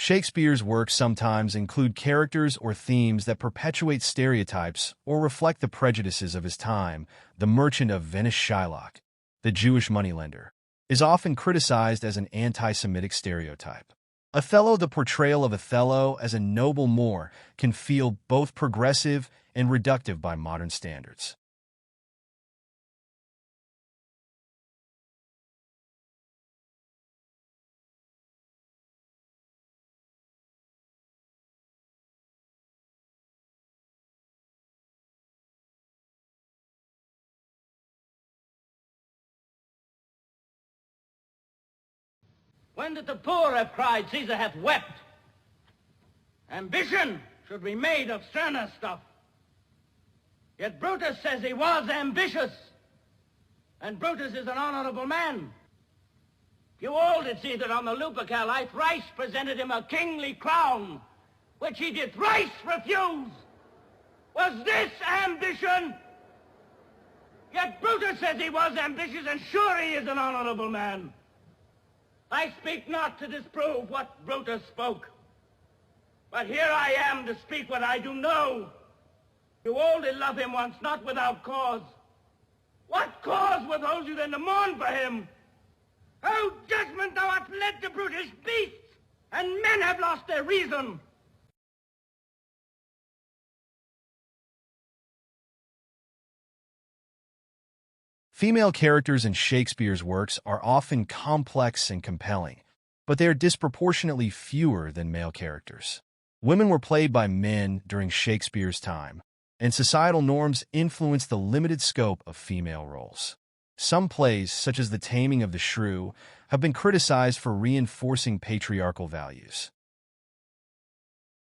Shakespeare's works sometimes include characters or themes that perpetuate stereotypes or reflect the prejudices of his time. The Merchant of Venice Shylock, the Jewish moneylender, is often criticized as an anti-Semitic stereotype. Othello, the portrayal of Othello as a noble Moor, can feel both progressive and reductive by modern standards. When did the poor have cried, Caesar hath wept? Ambition should be made of sterner stuff. Yet Brutus says he was ambitious, and Brutus is an honorable man. You all did see that on the Lupercal I thrice presented him a kingly crown, which he did thrice refuse. Was this ambition? Yet Brutus says he was ambitious, and sure he is an honorable man. I speak not to disprove what Brutus spoke, but here I am to speak what I do know. You all did love him once, not without cause. What cause withholds you then to mourn for him? Oh, judgment, thou art led to brutish beasts, and men have lost their reason. Female characters in Shakespeare's works are often complex and compelling, but they are disproportionately fewer than male characters. Women were played by men during Shakespeare's time, and societal norms influenced the limited scope of female roles. Some plays, such as The Taming of the Shrew, have been criticized for reinforcing patriarchal values.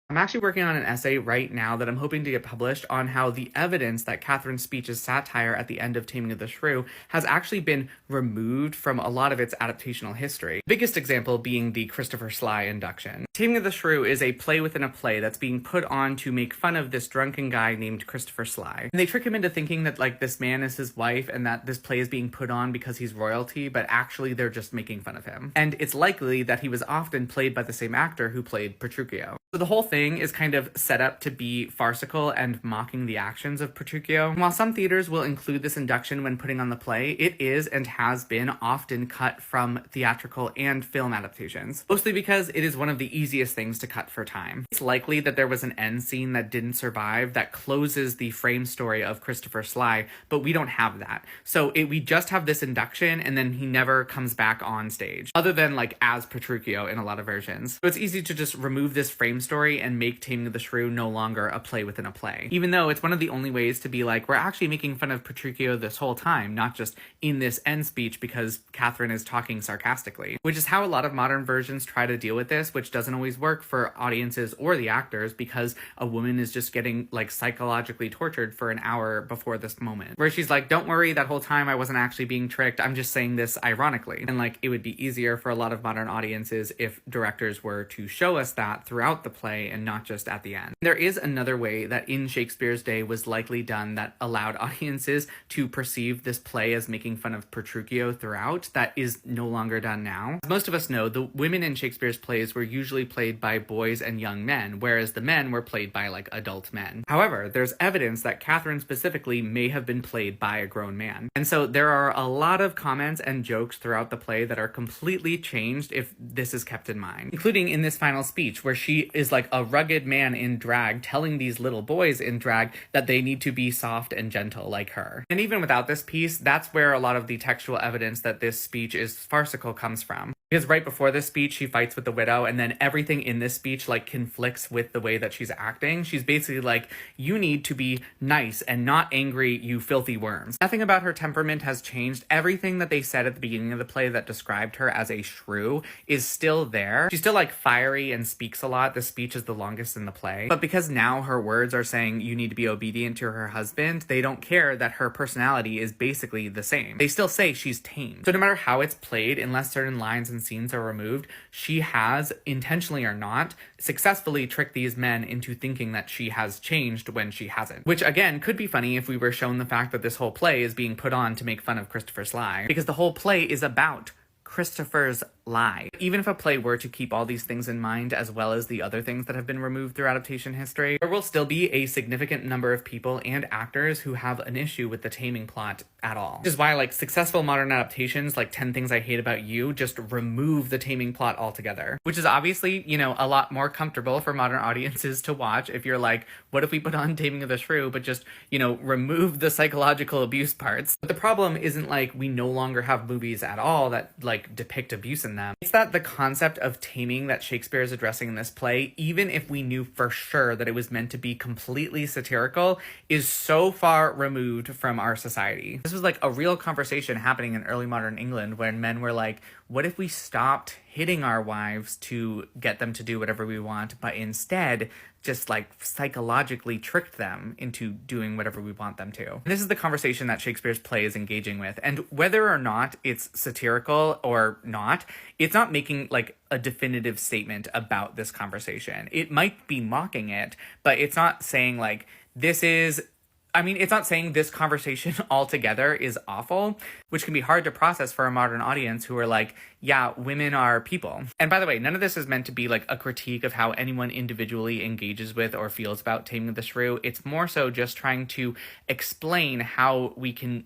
I'm actually working on an essay right now that I'm hoping to get published on how the evidence that Catherine's speech's satire at the end of Taming of the Shrew has actually been removed from a lot of its adaptational history. The biggest example being the Christopher Sly induction. Taming of the Shrew is a play within a play that's being put on to make fun of this drunken guy named Christopher Sly. And they trick him into thinking that like this man is his wife and that this play is being put on because he's royalty, but actually they're just making fun of him. And it's likely that he was often played by the same actor who played Petruchio. So the whole thing is kind of set up to be farcical and mocking the actions of Petruchio. And while some theaters will include this induction when putting on the play, it is and has been often cut from theatrical and film adaptations, mostly because it is one of the easiest things to cut for time. It's likely that there was an end scene that didn't survive that closes the frame story of Christopher Sly, but we don't have that. So we just have this induction and then he never comes back on stage, other than like as Petruchio in a lot of versions. So it's easy to just remove this frame story and make Taming of the Shrew no longer a play within a play. Even though it's one of the only ways to be like, we're actually making fun of Petruchio this whole time, not just in this end speech because Catherine is talking sarcastically. Which is how a lot of modern versions try to deal with this, which doesn't always work for audiences or the actors because a woman is just getting like psychologically tortured for an hour before this moment. Where she's like, don't worry, that whole time I wasn't actually being tricked, I'm just saying this ironically. And like, it would be easier for a lot of modern audiences if directors were to show us that throughout the play and not just at the end. There is another way that in Shakespeare's day was likely done that allowed audiences to perceive this play as making fun of Petruchio throughout that is no longer done now. As most of us know, the women in Shakespeare's plays were usually played by boys and young men, whereas the men were played by like adult men. However, there's evidence that Catherine specifically may have been played by a grown man. And so there are a lot of comments and jokes throughout the play that are completely changed if this is kept in mind, including in this final speech where she is like a rugged man in drag telling these little boys in drag that they need to be soft and gentle like her. And even without this piece, that's where a lot of the textual evidence that this speech is farcical comes from. Because right before this speech, she fights with the widow, and then everything in this speech like conflicts with the way that she's acting. She's basically like, you need to be nice and not angry, you filthy worms. Nothing about her temperament has changed. Everything that they said at the beginning of the play that described her as a shrew is still there. She's still like fiery and speaks a lot. The speech is the longest in the play. But because now her words are saying you need to be obedient to her husband, they don't care that her personality is basically the same. They still say she's tamed. So no matter how it's played, unless certain lines and scenes are removed, she has, intentionally or not, successfully tricked these men into thinking that she has changed when she hasn't. Which again could be funny if we were shown the fact that this whole play is being put on to make fun of Christopher Sly, because the whole play is about Christopher's lie. Even if a play were to keep all these things in mind, as well as the other things that have been removed through adaptation history, there will still be a significant number of people and actors who have an issue with the taming plot at all. Which is why, like, successful modern adaptations like 10 Things I Hate About You just remove the taming plot altogether, which is obviously, you know, a lot more comfortable for modern audiences to watch if you're like, what if we put on Taming of the Shrew but just, you know, remove the psychological abuse parts? But the problem isn't like we no longer have movies at all that like depict abuse in them. It's that the concept of taming that Shakespeare is addressing in this play, even if we knew for sure that it was meant to be completely satirical, is so far removed from our society. This was like a real conversation happening in early modern England when men were like, what if we stopped hitting our wives to get them to do whatever we want, but instead just like psychologically tricked them into doing whatever we want them to? And this is the conversation that Shakespeare's play is engaging with. And whether or not it's satirical or not, it's not making like a definitive statement about this conversation. It might be mocking it, but it's not saying like, it's not saying this conversation altogether is awful, which can be hard to process for a modern audience who are like, yeah, women are people. And by the way, none of this is meant to be like a critique of how anyone individually engages with or feels about Taming of the Shrew. It's more so just trying to explain how we can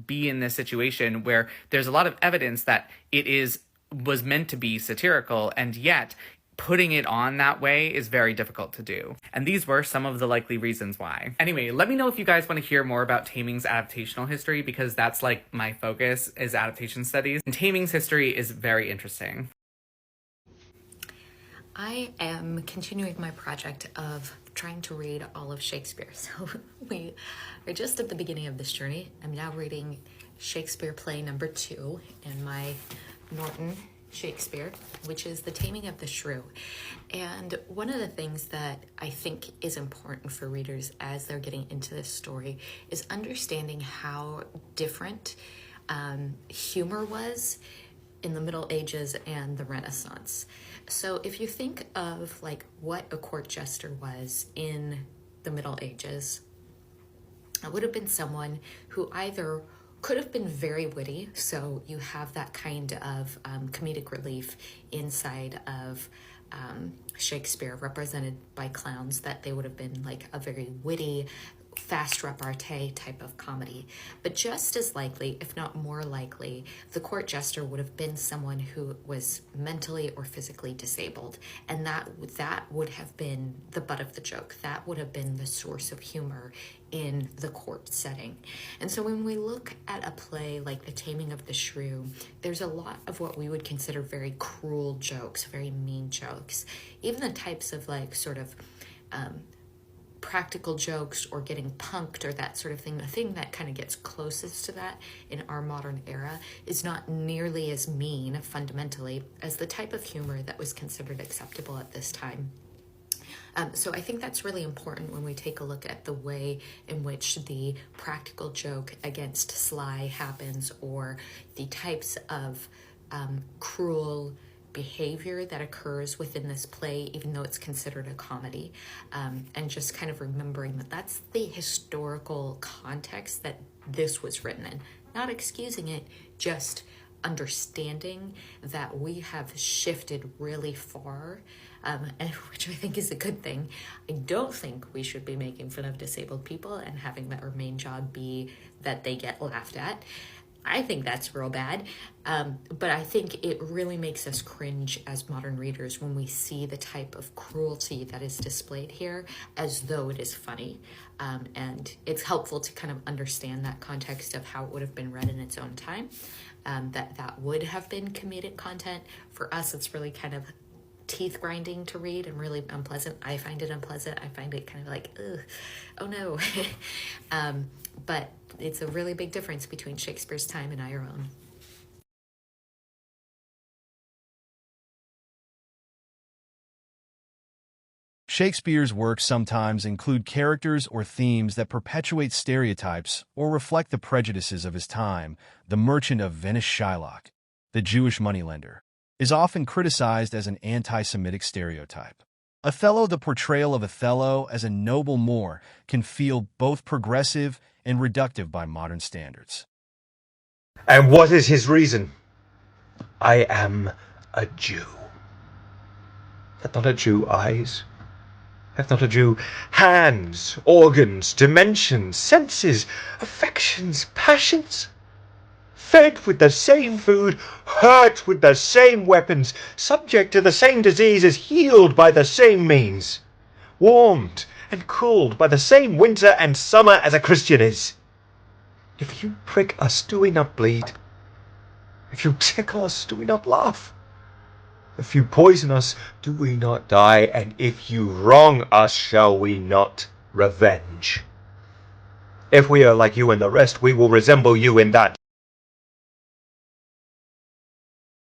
be in this situation where there's a lot of evidence that was meant to be satirical, and yet putting it on that way is very difficult to do. And these were some of the likely reasons why. Anyway, let me know if you guys want to hear more about Taming's adaptational history, because that's like my focus is adaptation studies. And Taming's history is very interesting. I am continuing my project of trying to read all of Shakespeare. So we are just at the beginning of this journey. I'm now reading Shakespeare play number 2 in my Norton Shakespeare, which is The Taming of the Shrew. And one of the things that I think is important for readers as they're getting into this story is understanding how different humor was in the Middle Ages and the Renaissance. So if you think of like what a court jester was in the Middle Ages, it would have been someone who either could have been very witty, so you have that kind of comedic relief inside of Shakespeare, represented by clowns, that they would have been like a very witty, fast repartee type of comedy. But just as likely, if not more likely, the court jester would have been someone who was mentally or physically disabled, and that would have been the butt of the joke. That would have been the source of humor in the court setting. And so when we look at a play like The Taming of the Shrew, there's a lot of what we would consider very cruel jokes, very mean jokes, even the types of like sort of practical jokes or getting punked or that sort of thing. The thing that kind of gets closest to that in our modern era is not nearly as mean fundamentally as the type of humor that was considered acceptable at this time. So I think that's really important when we take a look at the way in which the practical joke against sly happens, or the types of cruel behavior that occurs within this play, even though it's considered a comedy, and just kind of remembering that that's the historical context that this was written in. Not excusing it, just understanding that we have shifted really far, and which I think is a good thing. I don't think we should be making fun of disabled people and having that our main job be that they get laughed at. I think that's real bad, but I think it really makes us cringe as modern readers when we see the type of cruelty that is displayed here as though it is funny. And it's helpful to kind of understand that context of how it would have been read in its own time, that would have been comedic content. For us, it's really kind of teeth grinding to read and really unpleasant. I find it unpleasant. I find it kind of like, ugh, oh no. But it's a really big difference between Shakespeare's time and our own. Shakespeare's works sometimes include characters or themes that perpetuate stereotypes or reflect the prejudices of his time. The Merchant of Venice Shylock, the Jewish moneylender, is often criticized as an anti-Semitic stereotype. Othello, the portrayal of Othello as a noble Moor, can feel both progressive and reductive by modern standards. And what is his reason? I am a Jew? Hath not a Jew eyes? Hath not a Jew hands, organs, dimensions, senses, affections, passions? Fed with the same food, hurt with the same weapons, subject to the same diseases, healed by the same means, warmed and cooled by the same winter and summer as a Christian is. If you prick us, do we not bleed? If you tickle us, do we not laugh? If you poison us, do we not die? And if you wrong us, shall we not revenge? If we are like you and the rest, we will resemble you in that.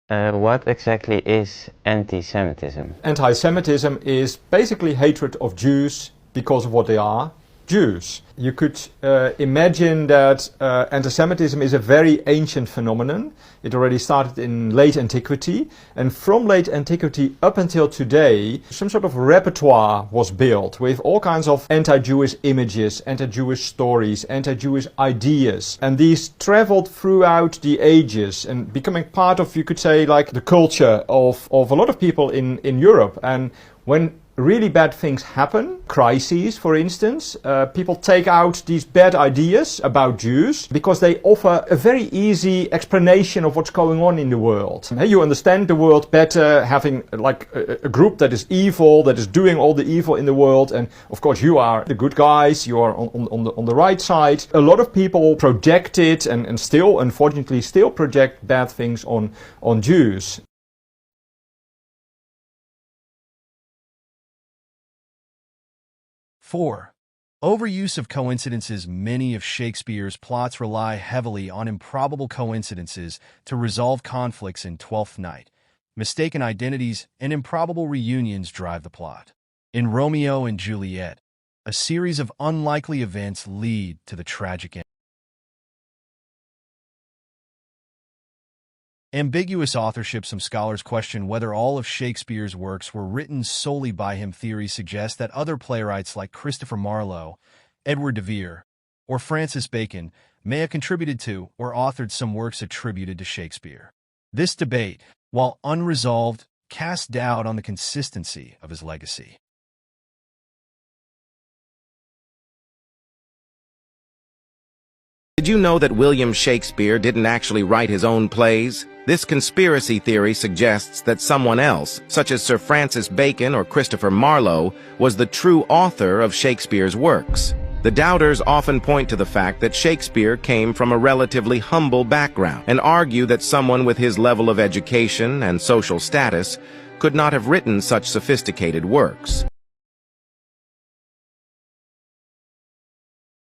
What exactly is anti-Semitism? Anti-Semitism is basically hatred of Jews because of what they are, Jews. You could imagine that anti-Semitism is a very ancient phenomenon. It already started in late antiquity, and from late antiquity up until today, some sort of repertoire was built with all kinds of anti-Jewish images, anti-Jewish stories, anti-Jewish ideas, and these traveled throughout the ages and becoming part of, you could say, like the culture of a lot of people in Europe. And when really bad things happen, crises for instance, people take out these bad ideas about Jews because they offer a very easy explanation of what's going on in the world. You understand the world better having like a group that is evil, that is doing all the evil in the world, and of course you are the good guys, you are on the right side. A lot of people project it and still, unfortunately, still project bad things on Jews. Four, overuse of coincidences. Many of Shakespeare's plots rely heavily on improbable coincidences to resolve conflicts in Twelfth Night. Mistaken identities and improbable reunions drive the plot. In Romeo and Juliet, a series of unlikely events lead to the tragic end. Ambiguous authorship. Some scholars question whether all of Shakespeare's works were written solely by him. Theories suggest that other playwrights like Christopher Marlowe, Edward de Vere, or Francis Bacon may have contributed to or authored some works attributed to Shakespeare. This debate, while unresolved, casts doubt on the consistency of his legacy. Did you know that William Shakespeare didn't actually write his own plays? This conspiracy theory suggests that someone else, such as Sir Francis Bacon or Christopher Marlowe, was the true author of Shakespeare's works. The doubters often point to the fact that Shakespeare came from a relatively humble background and argue that someone with his level of education and social status could not have written such sophisticated works.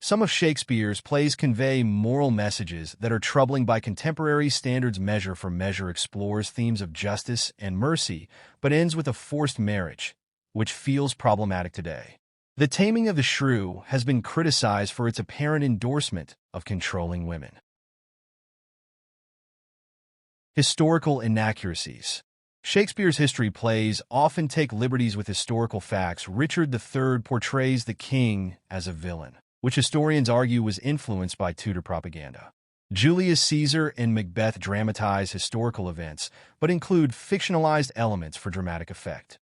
Some of Shakespeare's plays convey moral messages that are troubling by contemporary standards. Measure for Measure explores themes of justice and mercy, but ends with a forced marriage, which feels problematic today. The Taming of the Shrew has been criticized for its apparent endorsement of controlling women. Historical inaccuracies. Shakespeare's history plays often take liberties with historical facts. Richard III portrays the king as a villain, which historians argue was influenced by Tudor propaganda. Julius Caesar and Macbeth dramatize historical events, but include fictionalized elements for dramatic effect.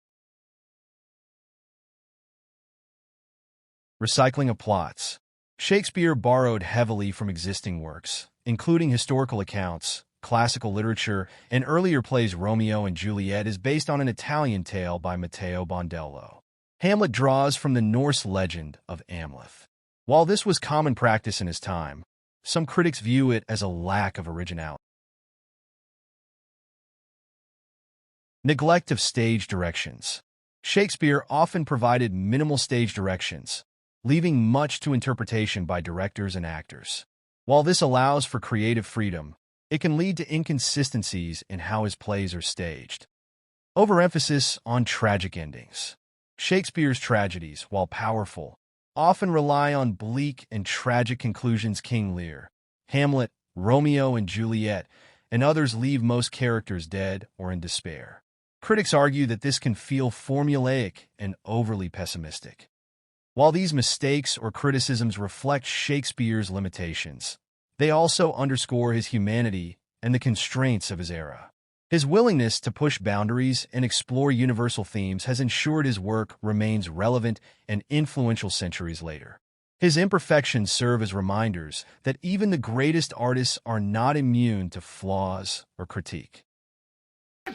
Recycling of plots. Shakespeare borrowed heavily from existing works, including historical accounts, classical literature, and earlier plays. Romeo and Juliet is based on an Italian tale by Matteo Bondello. Hamlet draws from the Norse legend of Amleth. While this was common practice in his time, some critics view it as a lack of originality. Neglect of stage directions. Shakespeare often provided minimal stage directions, leaving much to interpretation by directors and actors. While this allows for creative freedom, it can lead to inconsistencies in how his plays are staged. Overemphasis on tragic endings. Shakespeare's tragedies, while powerful, often rely on bleak and tragic conclusions. King Lear, Hamlet, Romeo and Juliet, and others leave most characters dead or in despair. Critics argue that this can feel formulaic and overly pessimistic. While these mistakes or criticisms reflect Shakespeare's limitations, they also underscore his humanity and the constraints of his era. His willingness to push boundaries and explore universal themes has ensured his work remains relevant and influential centuries later. His imperfections serve as reminders that even the greatest artists are not immune to flaws or critique.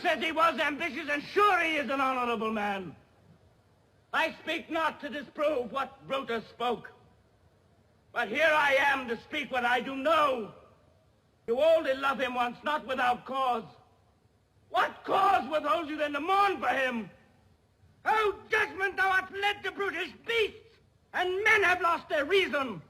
Says he was ambitious, and sure he is an honorable man. I speak not to disprove what Brutus spoke, but here I am to speak what I do know. You only love him once, not without cause. What cause withholds you then to mourn for him? Oh, judgment, thou art led to brutish beasts, and men have lost their reason.